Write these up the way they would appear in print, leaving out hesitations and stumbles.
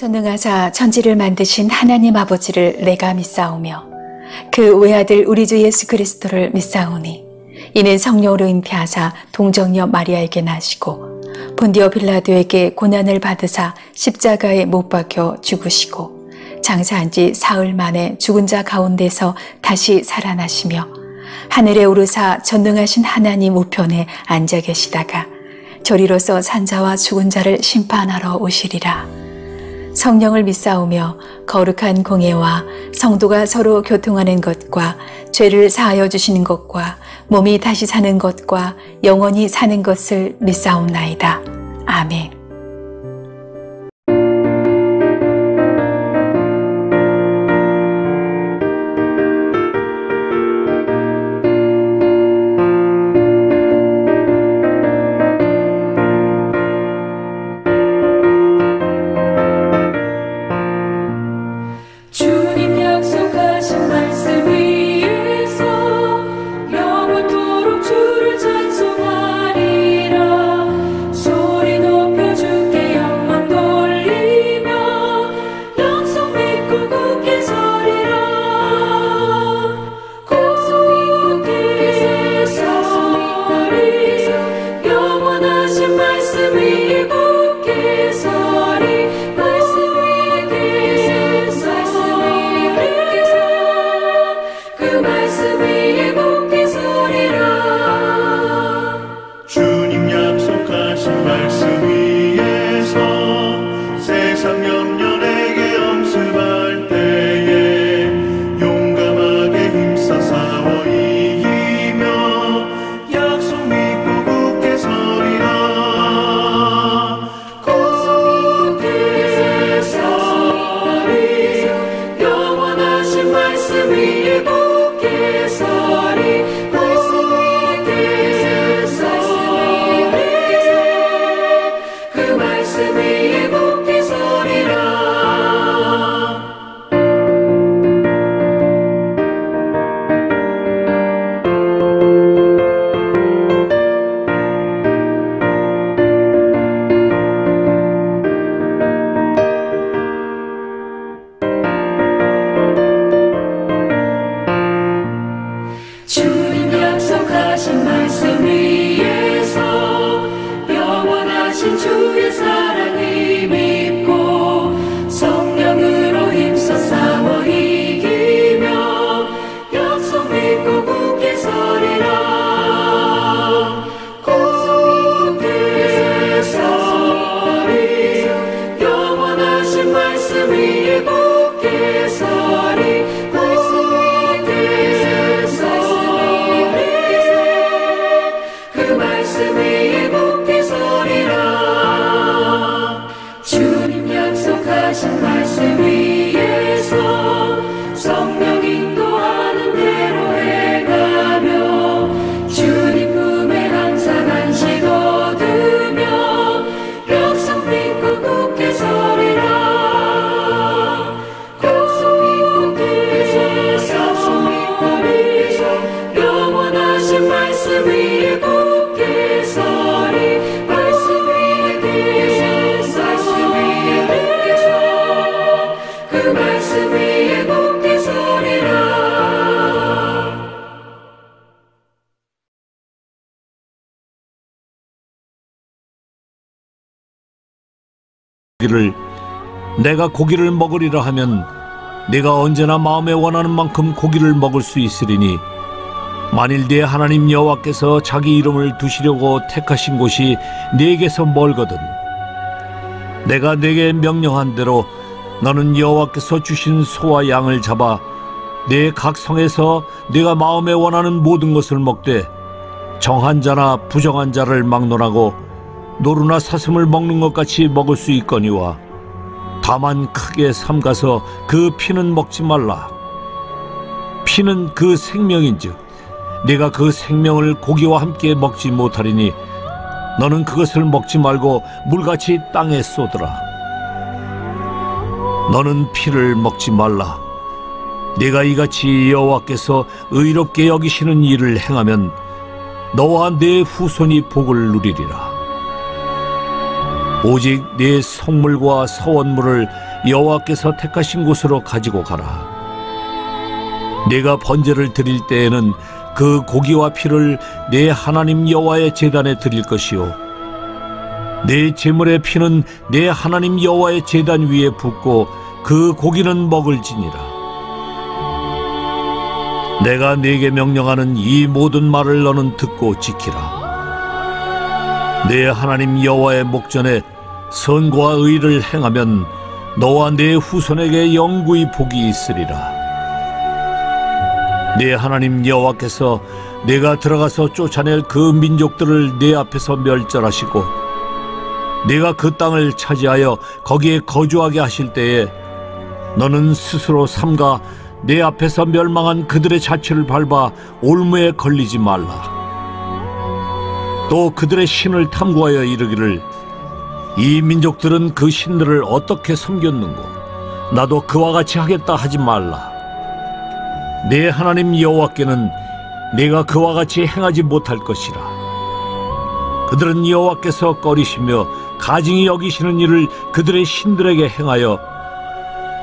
전능하사 천지를 만드신 하나님 아버지를 내가 믿사오며 그 외아들 우리 주 예수 그리스도를 믿사오니 이는 성령으로 잉태하사 동정녀 마리아에게 나시고 본디오 빌라도에게 고난을 받으사 십자가에 못 박혀 죽으시고 장사한 지 사흘 만에 죽은 자 가운데서 다시 살아나시며 하늘에 오르사 전능하신 하나님 우편에 앉아 계시다가 저리로서 산자와 죽은 자를 심판하러 오시리라. 성령을 믿사오며 거룩한 공예와 성도가 서로 교통하는 것과 죄를 사하여 주시는 것과 몸이 다시 사는 것과 영원히 사는 것을 믿사옵나이다. 아멘. 내가 고기를 먹으리라 하면 내가 언제나 마음에 원하는 만큼 고기를 먹을 수 있으리니 만일 네 하나님 여호와께서 자기 이름을 두시려고 택하신 곳이 네게서 멀거든 내가 네게 명령한 대로 너는 여호와께서 주신 소와 양을 잡아 네 각 성에서 네가 마음에 원하는 모든 것을 먹되 정한 자나 부정한 자를 막론하고 노루나 사슴을 먹는 것 같이 먹을 수 있거니와 다만 크게 삼가서 그 피는 먹지 말라. 피는 그 생명인즉 네가 그 생명을 고기와 함께 먹지 못하리니 너는 그것을 먹지 말고 물같이 땅에 쏟으라. 너는 피를 먹지 말라. 네가 이같이 여호와께서 의롭게 여기시는 일을 행하면 너와 네 후손이 복을 누리리라. 오직 네 성물과 서원물을 여호와께서 택하신 곳으로 가지고 가라. 네가 번제를 드릴 때에는 그 고기와 피를 네 하나님 여호와의 제단에 드릴 것이요 네 제물의 피는 네 하나님 여호와의 제단 위에 붓고 그 고기는 먹을지니라. 내가 네게 명령하는 이 모든 말을 너는 듣고 지키라. 네 하나님 여호와의 목전에 선과 의를 행하면 너와 네 후손에게 영구히 복이 있으리라. 네 하나님 여호와께서 네가 들어가서 쫓아낼 그 민족들을 네 앞에서 멸절하시고 네가 그 땅을 차지하여 거기에 거주하게 하실 때에 너는 스스로 삼가 내 앞에서 멸망한 그들의 자취를 밟아 올무에 걸리지 말라. 또 그들의 신을 탐구하여 이르기를 이 민족들은 그 신들을 어떻게 섬겼는고 나도 그와 같이 하겠다 하지 말라. 내 하나님 여호와께는 네가 그와 같이 행하지 못할 것이라. 그들은 여호와께서 꺼리시며 가증히 여기시는 일을 그들의 신들에게 행하여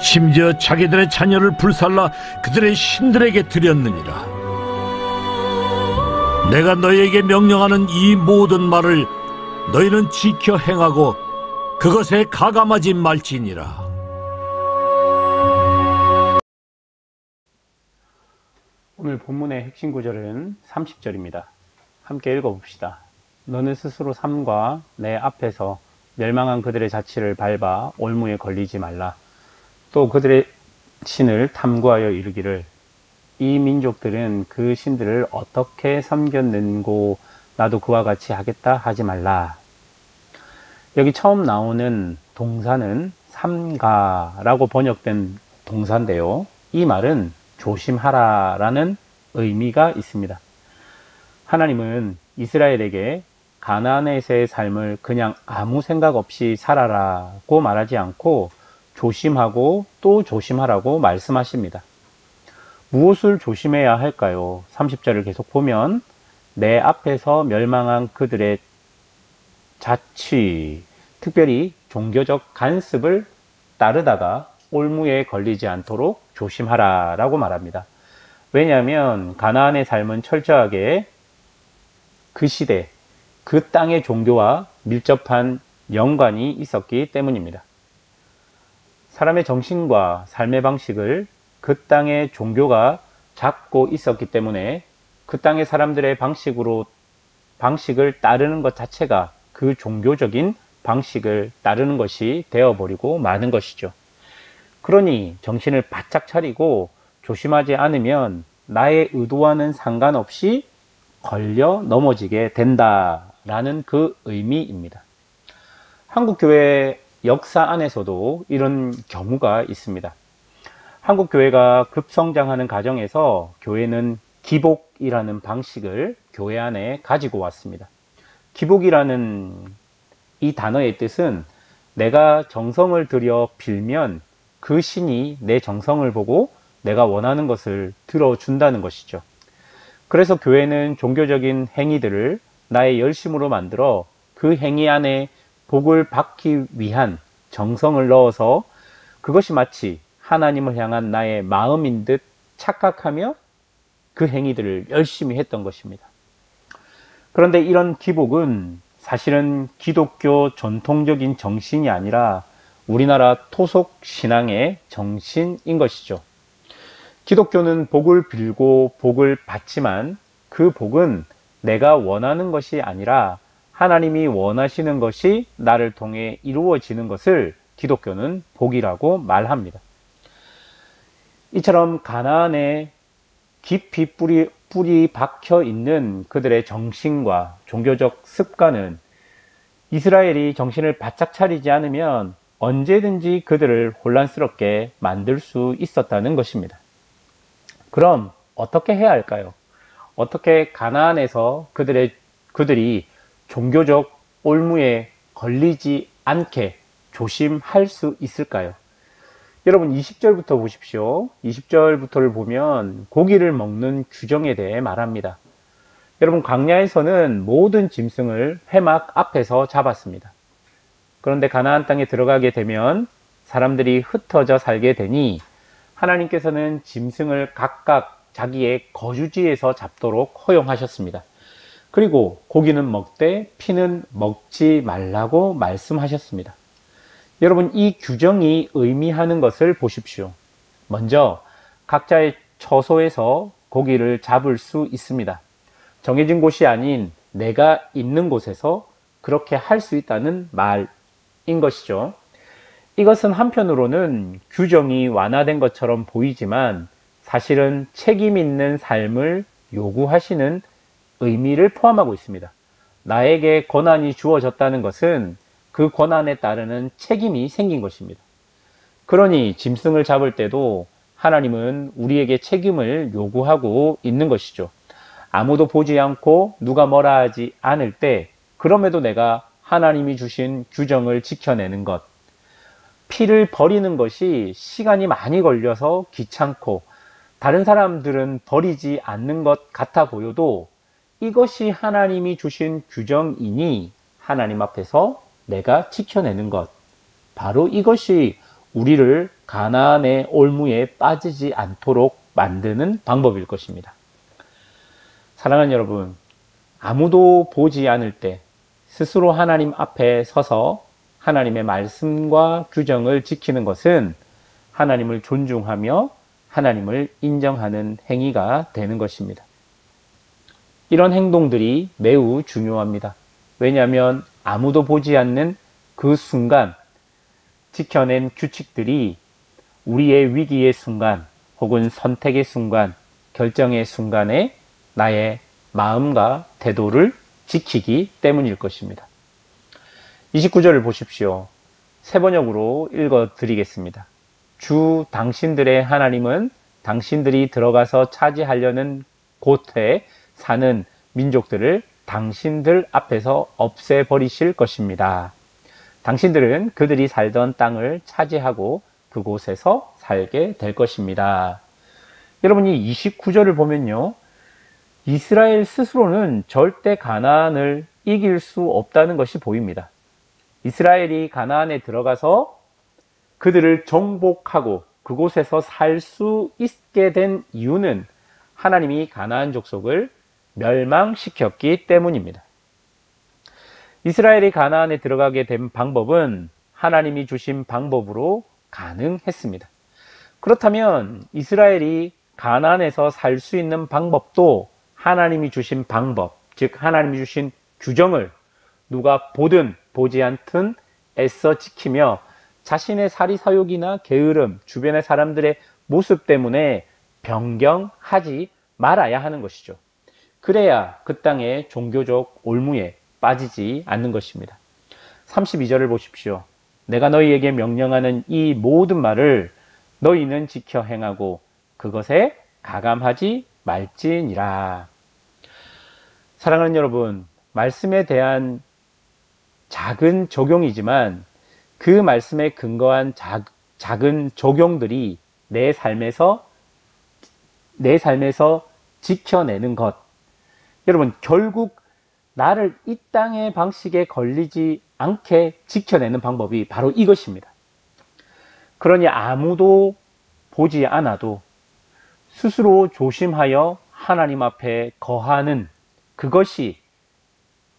심지어 자기들의 자녀를 불살라 그들의 신들에게 드렸느니라. 내가 너희에게 명령하는 이 모든 말을 너희는 지켜 행하고 그것에 가감하지 말지니라. 오늘 본문의 핵심 구절은 30절입니다. 함께 읽어봅시다. 너는 스스로 삼가 내 앞에서 멸망한 그들의 자취를 밟아 올무에 걸리지 말라. 또 그들의 신을 탐구하여 이르기를 이 민족들은 그 신들을 어떻게 섬겼는고 나도 그와 같이 하겠다 하지 말라. 여기 처음 나오는 동사는 삼가라고 번역된 동사인데요. 이 말은 조심하라 라는 의미가 있습니다. 하나님은 이스라엘에게 가나안에서의 삶을 그냥 아무 생각 없이 살아라고 말하지 않고 조심하고 또 조심하라고 말씀하십니다. 무엇을 조심해야 할까요? 30절을 계속 보면 내 앞에서 멸망한 그들의 자취, 특별히 종교적 간습을 따르다가 올무에 걸리지 않도록 조심하라 라고 말합니다. 왜냐하면 가나안의 삶은 철저하게 그 시대, 그 땅의 종교와 밀접한 연관이 있었기 때문입니다. 사람의 정신과 삶의 방식을 그 땅의 종교가 잡고 있었기 때문에 그 땅의 사람들의 방식을 따르는 것 자체가 그 종교적인 방식을 따르는 것이 되어버리고 마는 것이죠. 그러니 정신을 바짝 차리고 조심하지 않으면 나의 의도와는 상관없이 걸려 넘어지게 된다라는 그 의미입니다. 한국교회 역사 안에서도 이런 경우가 있습니다. 한국교회가 급성장하는 과정에서 교회는 기복이라는 방식을 교회 안에 가지고 왔습니다. 기복이라는 이 단어의 뜻은 내가 정성을 들여 빌면 그 신이 내 정성을 보고 내가 원하는 것을 들어준다는 것이죠. 그래서 교회는 종교적인 행위들을 나의 열심으로 만들어 그 행위 안에 복을 받기 위한 정성을 넣어서 그것이 마치 하나님을 향한 나의 마음인 듯 착각하며 그 행위들을 열심히 했던 것입니다. 그런데 이런 기복은 사실은 기독교 전통적인 정신이 아니라 우리나라 토속 신앙의 정신인 것이죠. 기독교는 복을 빌고 복을 받지만 그 복은 내가 원하는 것이 아니라 하나님이 원하시는 것이 나를 통해 이루어지는 것을 기독교는 복이라고 말합니다. 이처럼 가나안에 깊이 뿌리 박혀 있는 그들의 정신과 종교적 습관은 이스라엘이 정신을 바짝 차리지 않으면 언제든지 그들을 혼란스럽게 만들 수 있었다는 것입니다. 그럼 어떻게 해야 할까요? 어떻게 가나안에서 그들이 종교적 올무에 걸리지 않게 조심할 수 있을까요? 여러분 20절부터 보십시오. 20절부터를 보면 고기를 먹는 규정에 대해 말합니다. 여러분 광야에서는 모든 짐승을 회막 앞에서 잡았습니다. 그런데 가나안 땅에 들어가게 되면 사람들이 흩어져 살게 되니 하나님께서는 짐승을 각각 자기의 거주지에서 잡도록 허용하셨습니다. 그리고 고기는 먹되 피는 먹지 말라고 말씀하셨습니다. 여러분, 이 규정이 의미하는 것을 보십시오. 먼저 각자의 처소에서 고기를 잡을 수 있습니다. 정해진 곳이 아닌 내가 있는 곳에서 그렇게 할 수 있다는 말인 것이죠. 이것은 한편으로는 규정이 완화된 것처럼 보이지만 사실은 책임 있는 삶을 요구하시는 의미를 포함하고 있습니다. 나에게 권한이 주어졌다는 것은 그 권한에 따르는 책임이 생긴 것입니다. 그러니 짐승을 잡을 때도 하나님은 우리에게 책임을 요구하고 있는 것이죠. 아무도 보지 않고 누가 뭐라 하지 않을 때 그럼에도 내가 하나님이 주신 규정을 지켜내는 것, 피를 버리는 것이 시간이 많이 걸려서 귀찮고 다른 사람들은 버리지 않는 것 같아 보여도 이것이 하나님이 주신 규정이니 하나님 앞에서 내가 지켜내는 것, 바로 이것이 우리를 가나안의 올무에 빠지지 않도록 만드는 방법일 것입니다. 사랑하는 여러분, 아무도 보지 않을 때 스스로 하나님 앞에 서서 하나님의 말씀과 규정을 지키는 것은 하나님을 존중하며 하나님을 인정하는 행위가 되는 것입니다. 이런 행동들이 매우 중요합니다. 왜냐하면 아무도 보지 않는 그 순간 지켜낸 규칙들이 우리의 위기의 순간 혹은 선택의 순간, 결정의 순간에 나의 마음과 태도를 지키기 때문일 것입니다. 29절을 보십시오. 세 번역으로 읽어 드리겠습니다. 주 당신들의 하나님은 당신들이 들어가서 차지하려는 곳에 사는 민족들을 당신들 앞에서 없애버리실 것입니다. 당신들은 그들이 살던 땅을 차지하고 그곳에서 살게 될 것입니다. 여러분이 29절을 보면요, 이스라엘 스스로는 절대 가나안을 이길 수 없다는 것이 보입니다. 이스라엘이 가나안에 들어가서 그들을 정복하고 그곳에서 살 수 있게 된 이유는 하나님이 가나안 족속을 멸망시켰기 때문입니다. 이스라엘이 가나안에 들어가게 된 방법은 하나님이 주신 방법으로 가능했습니다. 그렇다면 이스라엘이 가나안에서 살 수 있는 방법도 하나님이 주신 방법, 즉 하나님이 주신 규정을 누가 보든 보지 않든 애써 지키며 자신의 사리사욕이나 게으름, 주변의 사람들의 모습 때문에 변경하지 말아야 하는 것이죠. 그래야 그 땅의 종교적 올무에 빠지지 않는 것입니다. 32절을 보십시오. 내가 너희에게 명령하는 이 모든 말을 너희는 지켜 행하고 그것에 가감하지 말지니라. 사랑하는 여러분, 말씀에 대한 작은 적용이지만 그 말씀에 근거한 작은 적용들이 내 삶에서 지켜내는 것. 여러분, 결국 나를 이 땅의 방식에 걸리지 않게 지켜내는 방법이 바로 이것입니다. 그러니 아무도 보지 않아도 스스로 조심하여 하나님 앞에 거하는 그것이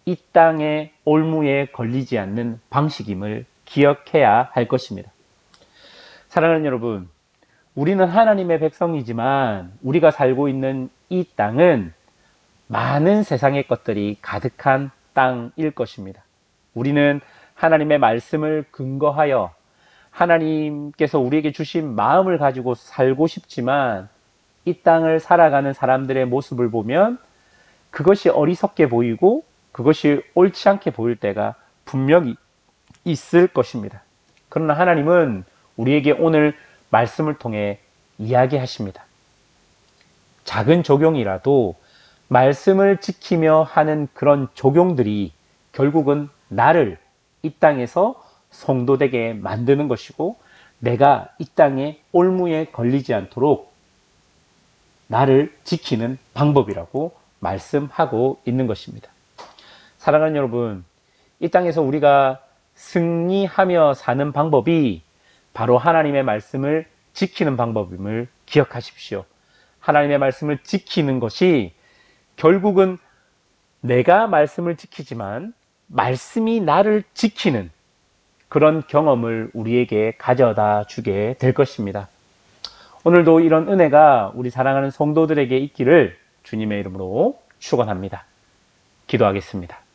이 땅의 올무에 걸리지 않는 방식임을 기억해야 할 것입니다. 사랑하는 여러분, 우리는 하나님의 백성이지만 우리가 살고 있는 이 땅은 많은 세상의 것들이 가득한 땅일 것입니다. 우리는 하나님의 말씀을 근거하여 하나님께서 우리에게 주신 마음을 가지고 살고 싶지만 이 땅을 살아가는 사람들의 모습을 보면 그것이 어리석게 보이고 그것이 옳지 않게 보일 때가 분명히 있을 것입니다. 그러나 하나님은 우리에게 오늘 말씀을 통해 이야기하십니다. 작은 적용이라도 말씀을 지키며 하는 그런 적용들이 결국은 나를 이 땅에서 성도되게 만드는 것이고 내가 이 땅의 올무에 걸리지 않도록 나를 지키는 방법이라고 말씀하고 있는 것입니다. 사랑하는 여러분, 이 땅에서 우리가 승리하며 사는 방법이 바로 하나님의 말씀을 지키는 방법임을 기억하십시오. 하나님의 말씀을 지키는 것이 결국은 내가 말씀을 지키지만 말씀이 나를 지키는 그런 경험을 우리에게 가져다 주게 될 것입니다. 오늘도 이런 은혜가 우리 사랑하는 성도들에게 있기를 주님의 이름으로 축원합니다. 기도하겠습니다.